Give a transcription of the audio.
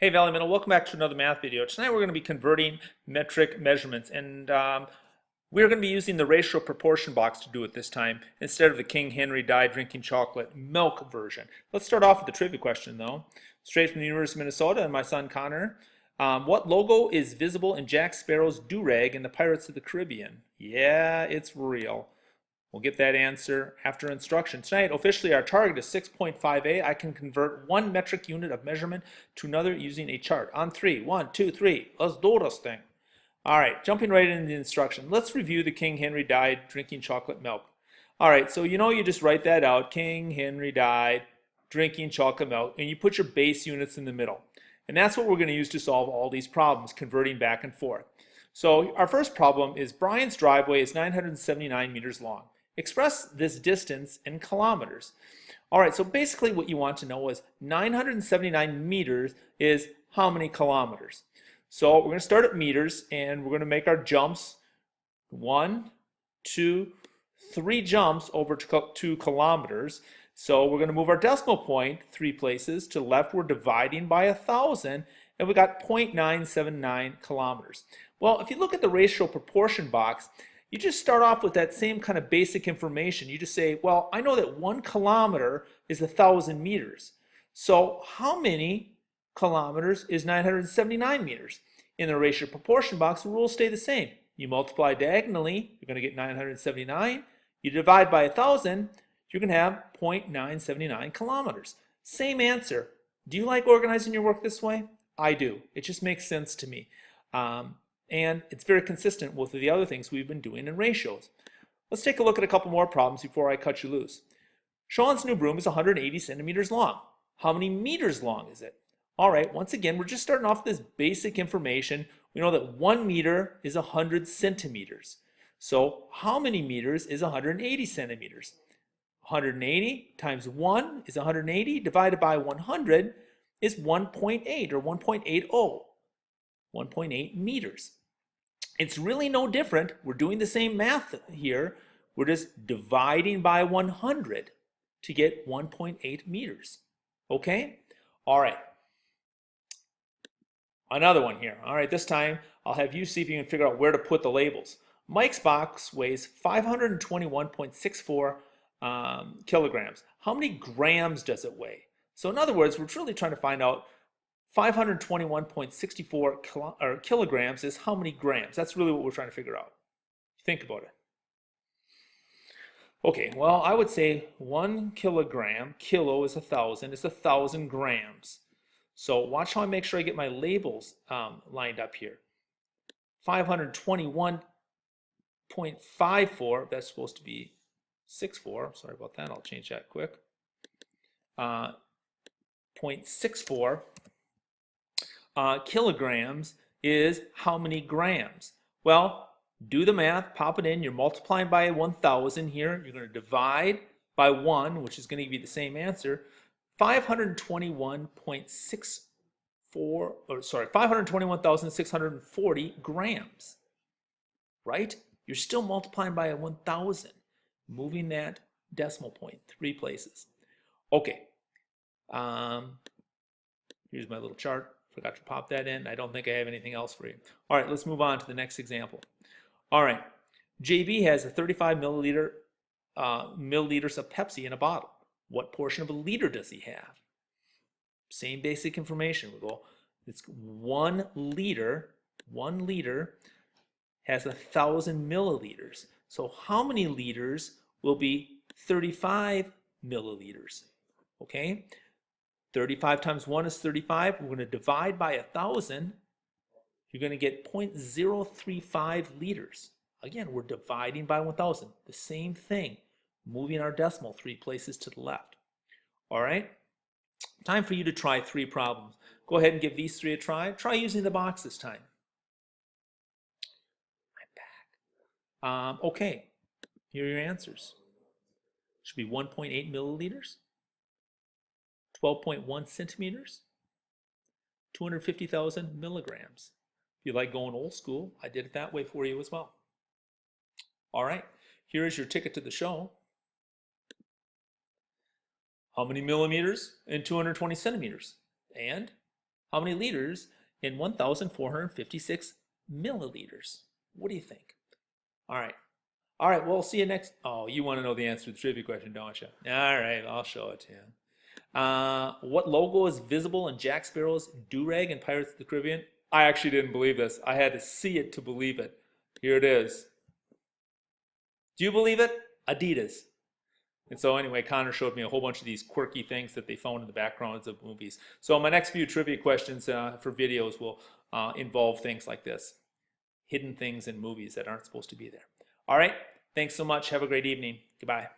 Hey Valley Middle, welcome back to another math video. Tonight we're going to be converting metric measurements and we're going to be using the ratio proportion box to do it this time instead of the King Henry died drinking chocolate milk version. Let's start off with the trivia question though. Straight from the University of Minnesota and my son Connor. What logo is visible in Jack Sparrow's do-rag in the Pirates of the Caribbean? Yeah, it's real. We'll get that answer after instruction. Tonight, officially our target is 6.5a. I can convert one metric unit of measurement to another using a chart. On three, 1, 2, 3. Let's do this thing. All right, jumping right into the instruction. Let's review the King Henry died drinking chocolate milk. All right, so you just write that out. King Henry died drinking chocolate milk, and you put your base units in the middle. And that's what we're going to use to solve all these problems, converting back and forth. So our first problem is Brian's driveway is 979 meters long. Express this distance in kilometers. All right, so basically what you want to know is 979 meters is how many kilometers? So we're going to start at meters and we're going to make our jumps. 1, 2, 3 jumps over to 2 kilometers. So we're going to move our decimal point 3 places. To the left, we're dividing by 1,000 and we got 0.979 kilometers. Well, if you look at the ratio proportion box, you just start off with that same kind of basic information. You just say, well, I know that 1 kilometer is 1,000 meters. So how many kilometers is 979 meters? In the ratio proportion box, the rules stay the same. You multiply diagonally, you're going to get 979. You divide by 1,000, you're going to have 0.979 kilometers. Same answer. Do you like organizing your work this way? I do. It just makes sense to me. And it's very consistent with the other things we've been doing in ratios. Let's take a look at a couple more problems before I cut you loose. Sean's new broom is 180 centimeters long. How many meters long is it? All right, once again, we're just starting off with this basic information. We know that 1 meter is 100 centimeters. So how many meters is 180 centimeters? 180 times 1 is 180 divided by 100 is 1.8 or 1.80. 1.8 meters. It's really no different. We're doing the same math here. We're just dividing by 100 to get 1.8 meters. Okay? All right. Another one here. All right, this time I'll have you see if you can figure out where to put the labels. Mike's box weighs 521.64 kilograms. How many grams does it weigh? So in other words, we're really trying to find out 521.64 kilograms is how many grams? That's really what we're trying to figure out. Think about it. Okay, well, I would say 1 kilogram, kilo is 1,000, it's 1,000 grams. So watch how I make sure I get my labels lined up here. 521.54, that's supposed to be 64. Sorry about that, I'll change that quick. 0.64. Kilograms is how many grams? Well, do the math, pop it in. You're multiplying by 1,000 here. You're going to divide by 1, which is going to give you the same answer. 521,640 grams, right? You're still multiplying by 1,000, moving that decimal point 3 places. Okay, here's my little chart. Forgot to pop that in. I don't think I have anything else for you. All right, let's move on to the next example. All right, JB has a 35 milliliters of Pepsi in a bottle. What portion of a liter does he have? Same basic information. We go, it's 1 liter. 1 liter has 1,000 milliliters. So how many liters will be 35 milliliters? Okay. 35 times 1 is 35. We're going to divide by 1,000. You're going to get 0.035 liters. Again, we're dividing by 1,000. The same thing, moving our decimal 3 places to the left. All right? Time for you to try 3 problems. Go ahead and give these 3 a try. Try using the box this time. I'm back. Okay, here are your answers. Should be 1.8 milliliters. 12.1 centimeters, 250,000 milligrams. If you like going old school, I did it that way for you as well. All right, here is your ticket to the show. How many millimeters in 220 centimeters? And How many liters in 1,456 milliliters? What do you think? All right. All right, well, see you next. Oh, you want to know the answer to the trivia question, don't you? All right, I'll show it to you. What logo is visible in Jack Sparrow's do-rag in Pirates of the Caribbean? I actually didn't believe this. I had to see it to believe it. Here it is. Do you believe it? Adidas. And so anyway, Connor showed me a whole bunch of these quirky things that they found in the backgrounds of movies. So my next few trivia questions for videos will involve things like this. Hidden things in movies that aren't supposed to be there. All right, thanks so much. Have a great evening. Goodbye.